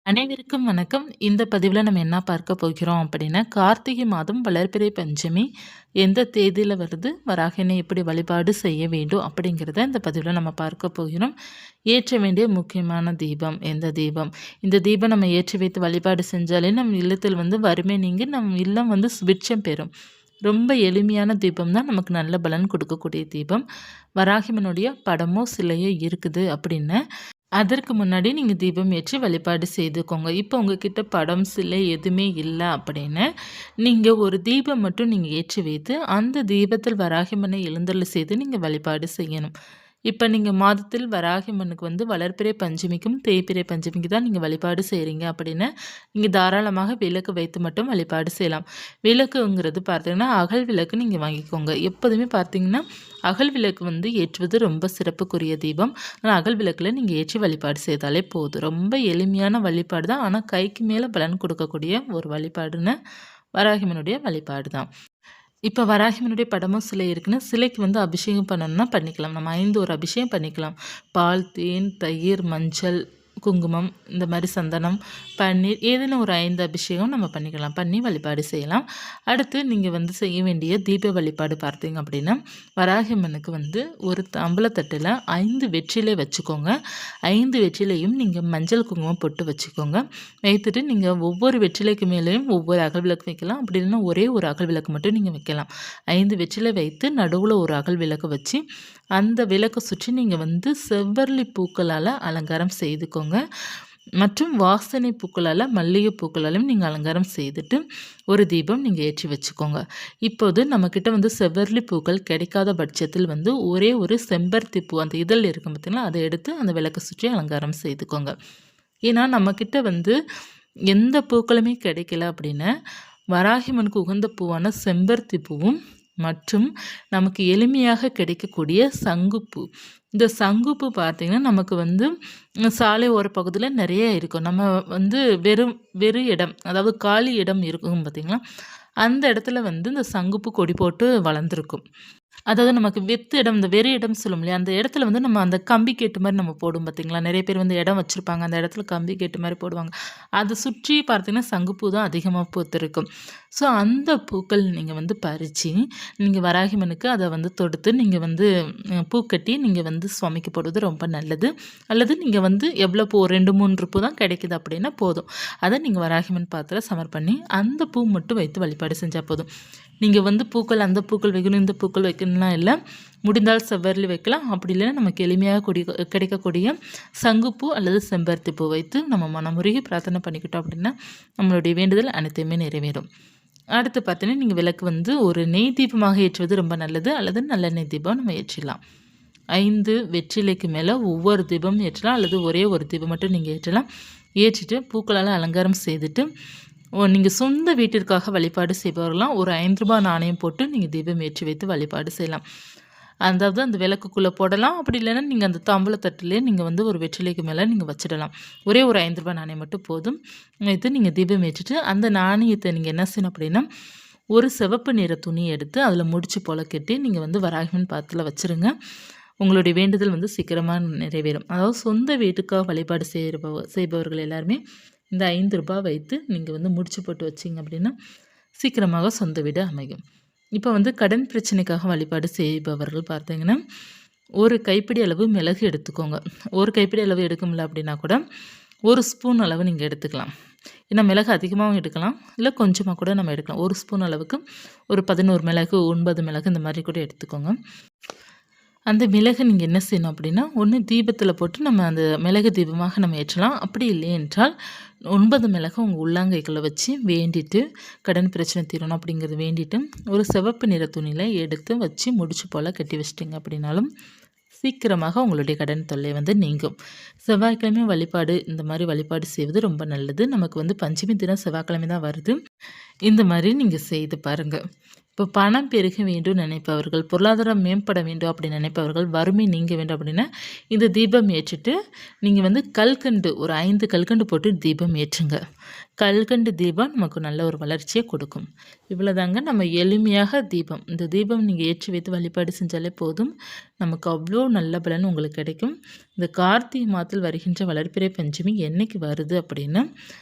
அனைவருக்கும் வணக்கம். இந்த பதிவுல நம்ம என்ன பார்க்க போகிறோம் அப்படின்னா, கார்த்திகை மாதம் வளர்பிறை பஞ்சமி எந்த தேதியில வருது? வராகினை எப்படி வழிபாடு செய்ய வேண்டும்? அப்படிங்கிறத இந்த பதிவுல நம்ம பார்க்க போகிறோம். ஏற்ற வேண்டிய முக்கியமான தீபம் எந்த தீபம்? இந்த தீபம் நம்ம ஏற்றி வைத்து வழிபாடு செஞ்சாலே நம் இல்லத்தில் வறுமை நீங்கி நம் இல்லம் சுபிட்சம் பெறும். ரொம்ப எளிமையான தீபம் தான் நமக்கு நல்ல பலன் கொடுக்கக்கூடிய தீபம். வராகிமனுடைய படமோ சிலையோ இருக்குது அப்படின்னா அதற்கு முன்னாடி நீங்கள் தீபம் ஏற்றி வழிபாடு செய்துக்கோங்க. இப்போ உங்ககிட்ட படம், சிலை எதுவுமே இல்லை அப்படின்னு நீங்கள் ஒரு தீபம் மட்டும் நீங்கள் ஏற்றி வைத்து அந்த தீபத்தில் வராகிமனை எழுந்தருள செய்து நீங்கள் வழிபாடு செய்யணும். இப்போ நீங்கள் மாதத்தில் வராகிமனுக்கு வளர்பிறை பஞ்சமிக்கும் தேய்பிறை பஞ்சமிக்கு தான் நீங்கள் வழிபாடு செய்கிறீங்க அப்படின்னா நீங்கள் தாராளமாக விளக்கு வைத்து மட்டும் வழிபாடு செய்யலாம். விளக்குங்கிறது பார்த்தீங்கன்னா அகல் விளக்கு நீங்கள் வாங்கிக்கோங்க. எப்போதுமே பார்த்தீங்கன்னா அகல் விளக்கு ஏற்றுவது ரொம்ப சிறப்புக்குரிய தீபம். ஆனால் அகல் விளக்கில் நீங்கள் ஏற்றி வழிபாடு செய்தாலே போதும். ரொம்ப எளிமையான வழிபாடு தான். ஆனால் கைக்கு மேலே பலன் கொடுக்கக்கூடிய ஒரு வழிபாடுன்னு வராகிமனுடைய வழிபாடு தான். இப்போ வராகிமனுடைய படமும் சிலை இருக்குன்னா சிலைக்கு அபிஷேகம் பண்ணணும்னா பண்ணிக்கலாம். நம்ம 5 ஒரு அபிஷேகம் பண்ணிக்கலாம். பால், தேன், தயிர், மஞ்சள், குங்குமம், இந்த மாதிரி சந்தனம், பன்னீர், ஏதேனும் ஒரு 5 அபிஷேகம் நம்ம பண்ணிக்கலாம். பண்ணி வழிபாடு செய்யலாம். அடுத்து நீங்கள் செய்ய வேண்டிய தீப வழிபாடு பார்த்தீங்க அப்படின்னா, வராகியம்மனுக்கு ஒரு தாம்பூலத்தட்டில் 5 வெற்றிலை வச்சுக்கோங்க. 5 வெற்றிலையும் நீங்கள் மஞ்சள் குங்குமம் போட்டு வச்சுக்கோங்க. வைத்துட்டு நீங்கள் ஒவ்வொரு வெற்றிலைக்கு மேலேயும் ஒவ்வொரு அகல் விளக்கு வைக்கலாம். அப்படி இல்லைன்னா ஒரே ஒரு அகல் விளக்கு மட்டும் நீங்கள் வைக்கலாம். 5 வெற்றிலை வைத்து நடுவில் ஒரு அகல் விளக்கு வச்சு அந்த விளக்கை சுற்றி நீங்கள் செவ்வரளி பூக்களால் அலங்காரம் செய்துக்கோங்க. மற்றும் வாசனை பூக்களால் மல்லிகை பூக்களாலும் நீங்கள் அலங்காரம் செய்துட்டு ஒரு தீபம் நீங்கள் ஏற்றி வச்சுக்கோங்க. இப்போது நம்மக்கிட்ட செவ்வரளி பூக்கள் கிடைக்காத பட்சத்தில் ஒரே ஒரு செம்பருத்தி பூ அந்த இதழ் இருக்கும் பார்த்திங்களா, அதை எடுத்து அந்த விளக்கை சுற்றி அலங்காரம் செய்துக்கோங்க. ஏன்னா நம்மக்கிட்ட எந்த பூக்களுமே கிடைக்கல அப்படின்னா வராகிமனுக்கு உகந்த பூவான செம்பருத்தி பூவும் மற்றும் நமக்கு எளிமையாக கிடைக்கக்கூடிய சங்குப்பூ. இந்த சங்குப்பூ பார்த்திங்கன்னா நமக்கு சாலை ஓர பகுதியில் நிறைய இருக்கும். நம்ம வெறும் இடம், அதாவது காலி இடம் இருக்கும் பார்த்திங்களா, அந்த இடத்துல இந்த சங்குப்பூ கொடி போட்டு வளர்ந்துருக்கும். அதாவது நமக்கு வெத்து இடம், இந்த வெறு இடம் சொல்லும் இல்லையா, அந்த இடத்துல நம்ம அந்த கம்பி கேட்டு மாதிரி நம்ம போடும் பார்த்திங்களா. நிறைய பேர் இடம் வச்சுருப்பாங்க, அந்த இடத்துல கம்பி கேட்டு மாதிரி போடுவாங்க. அதை சுற்றி பார்த்திங்கன்னா சங்குப்பூ தான் அதிகமாக பூத்திருக்கும். ஸோ அந்த பூக்கள் நீங்கள் பறித்து நீங்கள் வராகிமனுக்கு அதை தொடுத்து நீங்கள் பூக்கட்டி நீங்கள் சுவாமிக்கு போடுவது ரொம்ப நல்லது. அல்லது நீங்கள் எவ்வளோ பூ 2, 3 பூ தான் கிடைக்குது அப்படின்னா போதும். அதை நீங்கள் வராகிமன் பாத்திரம் சமர்ப்பணி அந்த பூ மட்டும் வைத்து வழிபாடு செஞ்சால் போதும். நீங்கள் பூக்கள் அந்த பூக்கள் வைக்கணும், இந்த பூக்கள் வைக்கணும்லாம் இல்லை. முடிந்தால் செவ்வரளி வைக்கலாம். அப்படி இல்லைன்னா நமக்கு எளிமையாக கிடைக்கக்கூடிய சங்குப்பூ அல்லது செம்பருத்தி பூ வைத்து நம்ம மனமுருகி பிரார்த்தனை பண்ணிக்கிட்டோம் அப்படின்னா நம்மளுடைய வேண்டுதல் அனைத்தையுமே நிறைவேறும். அடுத்து பார்த்தீங்கன்னா நீங்கள் விளக்கு ஒரு நெய் தீபமாக ஏற்றுவது ரொம்ப நல்லது. அல்லது நல்லெண்ணெய் தீபம் நம்ம ஏற்றிடலாம். 5 வெற்றிலைக்கு மேலே ஒவ்வொரு தீபம் ஏற்றலாம். அல்லது ஒரே ஒரு தீபம் மட்டும் நீங்கள் ஏற்றலாம். ஏற்றிட்டு பூக்களால் அலங்காரம் செய்துட்டு நீங்கள் சொந்த வீட்டிற்காக வழிபாடு செய்பவர்களாம் ஒரு ரூ. 5 நாணயம் போட்டு நீங்கள் தீபம் ஏற்றி வைத்து வழிபாடு செய்யலாம். அதாவது அந்த விளக்குக்குள்ளே போடலாம். அப்படி இல்லைன்னா நீங்கள் அந்த தாம்பூலத்தட்டிலே நீங்கள் ஒரு வெற்றிலைக்கு மேலே நீங்கள் வச்சிடலாம். ஒரே ஒரு ரூ. 5 நாணயம் மட்டும் போதும். வைத்து நீங்கள் தீபம் ஏற்றிட்டு அந்த நாணயத்தை நீங்கள் என்ன செய்யணும் அப்படின்னா ஒரு சிவப்பு நிற துணி எடுத்து அதில் முடிச்சு போல கட்டி நீங்கள் வராகிமன் பாத்திரத்தில் வச்சுருங்க. உங்களுடைய வேண்டுதல் சீக்கிரமாக நிறைவேறும். அதாவது சொந்த வீட்டுக்காக வழிபாடு செய்பவர்கள் எல்லாருமே இந்த ரூ. 5 வைத்து நீங்கள் முடிச்சு போட்டு வச்சிங்க அப்படின்னா சீக்கிரமாக சொந்த வீடு அமையும். இப்போ கடன் பிரச்சனைக்காக வழிபாடு செய்பவர்கள் பார்த்தீங்கன்னா ஒரு கைப்பிடி அளவு மிளகு எடுத்துக்கோங்க. ஒரு கைப்பிடி அளவு எடுக்க முடியல அப்படின்னா கூட ஒரு ஸ்பூன் அளவு நீங்கள் எடுத்துக்கலாம். ஏன்னா மிளகு அதிகமாகவும் எடுக்கலாம், இல்லை கொஞ்சமாக கூட நம்ம எடுக்கலாம். ஒரு ஸ்பூன் அளவுக்கு ஒரு 11 மிளகு, 9 மிளகு இந்த மாதிரி கூட எடுத்துக்கோங்க. அந்த மிளகு நீங்கள் என்ன செய்யணும் அப்படின்னா ஒன்று தீபத்தில் போட்டு நம்ம அந்த மிளகு தீபமாக நம்ம ஏற்றலாம். அப்படி இல்லை என்றால் 9 மிளகு உங்கள் உள்ளாங்கைக்குள்ளே வச்சு வேண்டிட்டு கடன் பிரச்சனை தீரணும் அப்படிங்கிறது வேண்டிட்டு ஒரு சிவப்பு நிற துணியில் எடுத்து வச்சு முடிச்சு போல் கட்டி வச்சிட்டிங்க அப்படின்னாலும் சீக்கிரமாக உங்களுடைய கடன் தொல்லை நீங்கும். செவ்வாய்க்கிழமை வழிபாடு இந்த மாதிரி வழிபாடு செய்வது ரொம்ப நல்லது. நமக்கு பஞ்சமி தினம் செவ்வாய்க்கிழமை தான் வருது. இந்த மாதிரி நீங்கள் செய்து பாருங்கள். இப்போ பணம் பெருக வேண்டும் நினைப்பவர்கள், பொருளாதாரம் மேம்பட வேண்டும் அப்படி நினைப்பவர்கள், வறுமை நீங்க வேண்டும் அப்படின்னா இந்த தீபம் ஏற்றிட்டு நீங்கள் வந்து கல்கண்டு ஒரு 5 கல்கண்டு போட்டு தீபம் ஏற்றுங்க. கல்கண்டு தீபம் நமக்கு நல்ல ஒரு வளர்ச்சியை கொடுக்கும். இவ்வளோதாங்க நம்ம எளிமையாக தீபம். இந்த தீபம் நீங்கள் ஏற்றி வைத்து வழிபாடு செஞ்சாலே போதும். நமக்கு அவ்வளோ நல்ல பலன் உங்களுக்கு கிடைக்கும். இந்த கார்த்திகை மாதத்தில் வருகின்ற வளர்பிறை பஞ்சமி என்னைக்கு வருது அப்படின்னா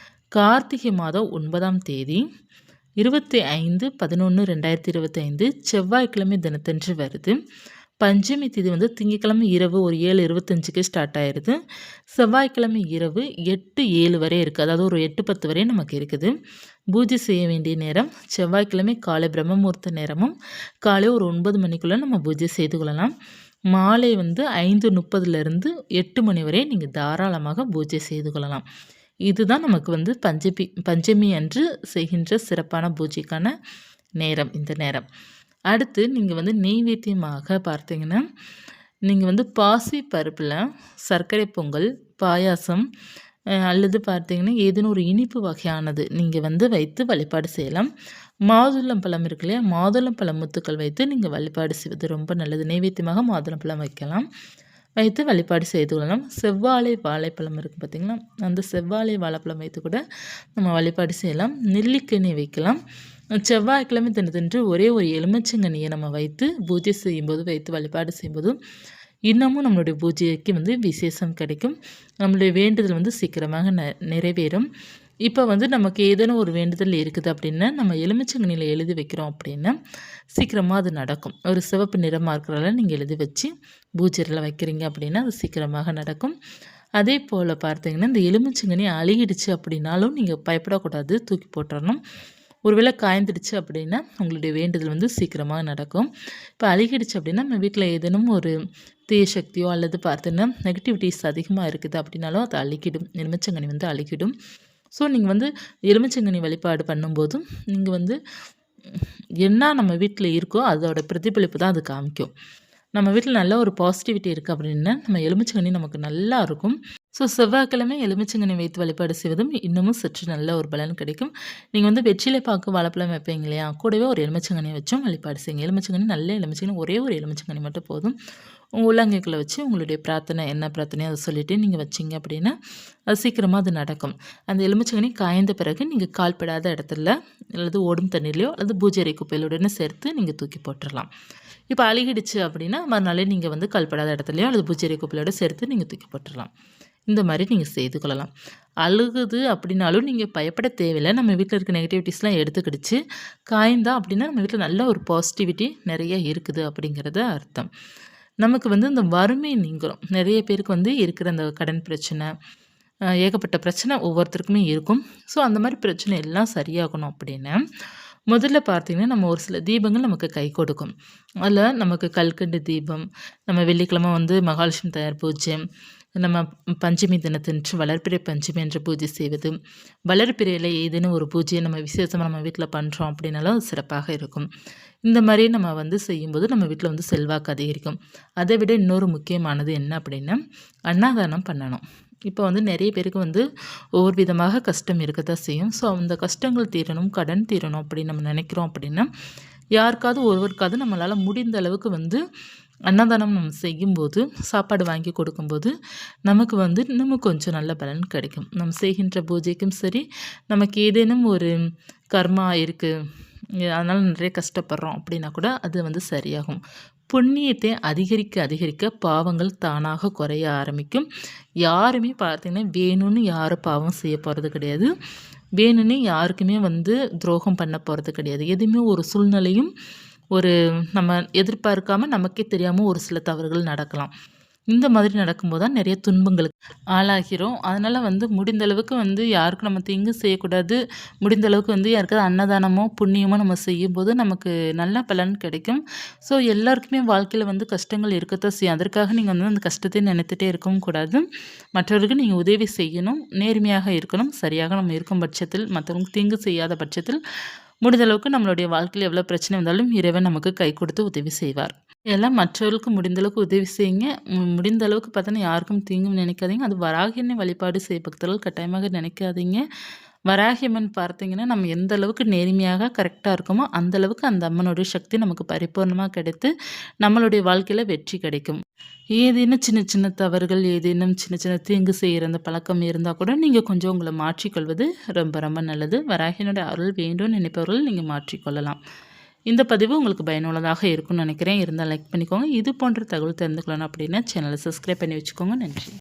கார்த்திகை மாதம் 9ஆம் தேதி 25/11/2025 செவ்வாய்க்கிழமை தினத்தன்று வருது. பஞ்சமி திதி வந்து திங்கட்கிழமை இரவு ஒரு 7:25க்கு ஸ்டார்ட் ஆயிடுது. செவ்வாய்க்கிழமை இரவு 8:07 வரை இருக்குது. அதாவது ஒரு 8:10 வரை நமக்கு இருக்குது. பூஜை செய்ய வேண்டிய நேரம் செவ்வாய்க்கிழமை காலை பிரம்மமுகூர்த்த நேரமும் காலை ஒரு 9 மணிக்குள்ளே நம்ம பூஜை செய்து கொள்ளலாம். மாலை வந்து 5:30லேருந்து 8 மணி வரை நீங்கள் தாராளமாக பூஜை செய்து கொள்ளலாம். இதுதான் நமக்கு வந்து பஞ்சமி அன்று செய்கின்ற சிறப்பான பூஜைக்கான நேரம் இந்த நேரம். அடுத்து நீங்கள் வந்து நெய்வேத்தியமாக பார்த்தீங்கன்னா நீங்கள் வந்து பாசி பருப்பில் சர்க்கரை பொங்கல், பாயாசம் அல்லது பார்த்தீங்கன்னா ஏதேனும் ஒரு இனிப்பு வகையானது நீங்கள் வந்து வைத்து வழிபாடு செய்யலாம். மாதுளம்பழம் இருக்கு இல்லையா, மாதுளம்பழம் முத்துக்கள் வைத்து நீங்கள் வழிபாடு செய்வது ரொம்ப நல்லது. நெய்வேத்தியமாக மாதுளம்பழம் வைக்கலாம், வைத்து வழிபாடு செய்து கொள்ளலாம். செவ்வாழை வாழைப்பழம் இருக்குது பார்த்திங்களா, அந்த செவ்வாழை வாழைப்பழம் வைத்து கூட நம்ம வழிபாடு செய்யலாம். நெல்லிக்கனி வைக்கலாம். செவ்வாய்க்கிழமை தினத்தன்று ஒரே ஒரு எலுமிச்சங்கனியை நம்ம வைத்து பூஜை செய்யும்போது வைத்து வழிபாடு செய்யும்போது இன்னமும் நம்மளுடைய பூஜைக்கு வந்து விசேஷம் கிடைக்கும். நம்மளுடைய வேண்டுதல் வந்து சீக்கிரமாக நிறைவேறும். இப்போ வந்து நமக்கு ஏதேனும் ஒரு வேண்டுதல் இருக்குது அப்படின்னா நம்ம எலுமிச்சங்கனியில் எழுதி வைக்கிறோம் அப்படின்னா சீக்கிரமாக அது நடக்கும். ஒரு சிவப்பு நிறமாக இருக்கிறதால நீங்கள் எழுதி வச்சு பூஜையில் வைக்கிறீங்க அப்படின்னா அது சீக்கிரமாக நடக்கும். அதே போல் பார்த்தீங்கன்னா இந்த எலுமிச்சங்கனி அழுகிடுச்சு அப்படின்னாலும் நீங்கள் பயப்படக்கூடாது, தூக்கி போட்டுறணும். ஒருவேளை காய்ந்துடுச்சு அப்படின்னா உங்களுடைய வேண்டுதல் வந்து சீக்கிரமாக நடக்கும். இப்போ அழுகிடுச்சு அப்படின்னா நம்ம வீட்டில் ஏதேனும் ஒரு தீய சக்தியோ அல்லது பார்த்தீங்கன்னா நெகட்டிவிட்டிஸ் அதிகமாக இருக்குது அப்படின்னாலும் அது அழுகிடும். எலுமிச்சங்கனி வந்து அழுகிடும். ஸோ நீங்கள் வந்து எலுமிச்சங்கனி வழிபாடு பண்ணும்போதும் நீங்கள் வந்து என்ன நம்ம வீட்டில் இருக்கோ அதோட பிரதிபலிப்பு தான் அது காமிக்கும். நம்ம வீட்டில் நல்ல ஒரு பாசிட்டிவிட்டி இருக்குது அப்படின்னா நம்ம எலுமிச்சங்கனி நமக்கு நல்லா இருக்கும். ஸோ செவ்வாய்க்கிழமை எலுமிச்சங்கனி வைத்து வழிபாடு செய்வதும் இன்னமும் சற்று நல்ல ஒரு பலன் கிடைக்கும். நீங்கள் வந்து வெற்றிலை பாக்கு வாழைப்பழம் வைப்பீங்க இல்லையா, கூடவே ஒரு எலுமிச்சங்கனியை வச்சும் வழிபாடு செய்யுங்க. எலுமிச்சங்கனி நல்ல எலுமிச்சங்கனி, ஒரே ஒரு எலுமிச்சங்கனி மட்டும் போதும். உங்கள் உள்ளங்கைக்குள்ளே வச்சு உங்களுடைய பிரார்த்தனை என்ன பிரார்த்தனையோ அதை சொல்லிவிட்டு நீங்கள் வச்சிங்க அப்படின்னா அது சீக்கிரமாக அது நடக்கும். அந்த எலுமிச்சங்கனி காய்ந்த பிறகு நீங்கள் கால்படாத இடத்துல அல்லது ஓடும் தண்ணீர்லையோ அல்லது பூஜை அறை குப்பையிலுடனே சேர்த்து நீங்கள் தூக்கி போட்டுடலாம். இப்போ அழுகிடுச்சு அப்படின்னா மறுநாளே நீங்கள் வந்து கால்படாத இடத்துலையோ அல்லது பூஜை அறை குப்பையோட சேர்த்து நீங்கள் தூக்கி போட்டுடலாம். இந்த மாதிரி நீங்கள் செய்து கொள்ளலாம். அழுகுது அப்படின்னாலும் நீங்கள் பயப்பட தேவையில்லை. நம்ம வீட்டில் இருக்க நெகட்டிவிட்டிஸ்லாம் எடுத்துக்கிடுச்சு. காய்ந்தா அப்படின்னா நம்ம வீட்டில் நல்ல ஒரு பாசிட்டிவிட்டி நிறைய இருக்குது அப்படிங்கிறது அர்த்தம். நமக்கு வந்து இந்த வறுமை நீங்கிறோம். நிறைய பேருக்கு வந்து இருக்கிற அந்த கடன் பிரச்சனை, ஏகப்பட்ட பிரச்சனை ஒவ்வொருத்தருக்குமே இருக்கும். ஸோ அந்த மாதிரி பிரச்சனை எல்லாம் சரியாகணும் அப்படின்னா முதல்ல பார்த்திங்கன்னா நம்ம ஒரு சில தீபங்கள் நமக்கு கை கொடுக்கும். அதில் நமக்கு கல்கண்டு தீபம், நம்ம வெள்ளிக்கிழமை வந்து மகாலட்சுமி தயார் பூஜை, நம்ம பஞ்சமி தினத்தன்று வளர்பிறை பஞ்சமி என்ற பூஜை செய்வது, வளர்பிறையில் ஏதேனும் ஒரு பூஜையை நம்ம விசேஷமாக நம்ம வீட்டில் பண்ணுறோம் அப்படின்னாலும் அது சிறப்பாக இருக்கும். இந்த மாதிரி நம்ம வந்து செய்யும்போது நம்ம வீட்டில் வந்து செல்வாக்கு அதிகரிக்கும். அதை விட இன்னொரு முக்கியமானது என்ன அப்படின்னா அன்னதானம் பண்ணணும். இப்போ வந்து நிறைய பேருக்கு வந்து ஒவ்வொரு விதமாக கஷ்டம் இருக்க தான் செய்யும். ஸோ அந்த கஷ்டங்கள் தீரணும், கடன் தீரணும் அப்படின்னு நம்ம நினைக்கிறோம் அப்படின்னா யாருக்காவது ஒருவருக்காவது நம்மளால் முடிந்த அளவுக்கு வந்து அன்னதானம் நம்ம செய்யும்போது, சாப்பாடு வாங்கி கொடுக்கும்போது நமக்கு வந்து இன்னமும் கொஞ்சம் நல்ல பலன் கிடைக்கும். நம்ம செய்கின்ற பூஜைக்கும் சரி, நமக்கு ஏதேனும் ஒரு கர்மா இருக்குது, அதனால் நிறைய கஷ்டப்படுறோம் அப்படின்னா கூட அது வந்து சரியாகும். புண்ணியத்தை அதிகரிக்க அதிகரிக்க பாவங்கள் தானாக குறைய ஆரம்பிக்கும். யாருமே பார்த்திங்கன்னா வேணும்னு யாரும் பாவம் செய்ய போகிறது கிடையாது. வேணும்னே யாருக்குமே வந்து துரோகம் பண்ண போகிறது கிடையாது. எதுவுமே ஒரு சூழ்நிலையும் ஒரு நம்ம எதிர்பார்க்காம நமக்கே தெரியாமல் ஒரு சில தவறுகள் நடக்கலாம். இந்த மாதிரி நடக்கும்போது தான் நிறைய துன்பங்களுக்கு ஆளாகிறோம். அதனால் வந்து முடிந்த அளவுக்கு வந்து யாருக்கும் நம்ம தீங்கு செய்யக்கூடாது. முடிந்த அளவுக்கு வந்து யாருக்காவது அன்னதானமோ புண்ணியமோ நம்ம செய்யும்போது நமக்கு நல்ல பலன் கிடைக்கும். ஸோ எல்லாருக்குமே வாழ்க்கையில் வந்து கஷ்டங்கள் இருக்கத்தான் செய்யும். அதற்காக நீங்கள் வந்து அந்த கஷ்டத்தை நினைத்துட்டே இருக்கவும் கூடாது. மற்றவர்களுக்கு நீங்கள் உதவி செய்யணும், நேர்மையாக இருக்கணும். சரியாக நம்ம இருக்கும் பட்சத்தில், மற்றவங்களுக்கு தீங்கு செய்யாத பட்சத்தில் முடிந்த அளவுக்கு நம்மளுடைய வாழ்க்கையில் எவ்வளோ பிரச்சனை வந்தாலும் இறைவன் நமக்கு கை கொடுத்து உதவி செய்வார். எல்லாம் மற்றவர்களுக்கு முடிந்த அளவுக்கு உதவி செய்யுங்க. முடிந்த அளவுக்கு பார்த்தோன்னா யாருக்கும் தீங்கும் நினைக்காதீங்க. அது வராகினை வழிபாடு செய்ய பக்தர்கள் கட்டாயமாக நினைக்காதீங்க. வராகி அம்மன் பார்த்தீங்கன்னா, நம்ம எந்த அளவுக்கு நேர்மையாக கரெக்ட்டா இருக்கோமோ, அந்த அளவுக்கு அந்த அம்மனுடைய சக்தி நமக்கு பரிபூர்ணமா கிடைத்து, நம்மளுடைய வாழ்க்கையில வெற்றி கிடைக்கும். ஏதேனும் சின்ன சின்ன தவறுகள், ஏதேனும் சின்ன சின்ன தீங்கு செய்ற அந்த பழக்கம் இருந்தா கூட, நீங்க கொஞ்சம் உங்கள மாற்றிக்கொள்வது ரொம்ப ரொம்ப நல்லது. வராகியினுடைய அருள் வேண்டும்னு நினைப்பவர்கள் நீங்க மாற்றிக்கொள்ளலாம். இந்த பதிவு உங்களுக்கு பயனுள்ளதாக இருக்கும்னு நினைக்கிறேன். இருந்தால் லைக் பண்ணிக்கோங்க. இது போன்ற தகவல் தெரிந்துக்கணும் அப்படின்னா சேனலை சப்ஸ்கிரைப் பண்ணி வச்சுக்கோங்க. நன்றி.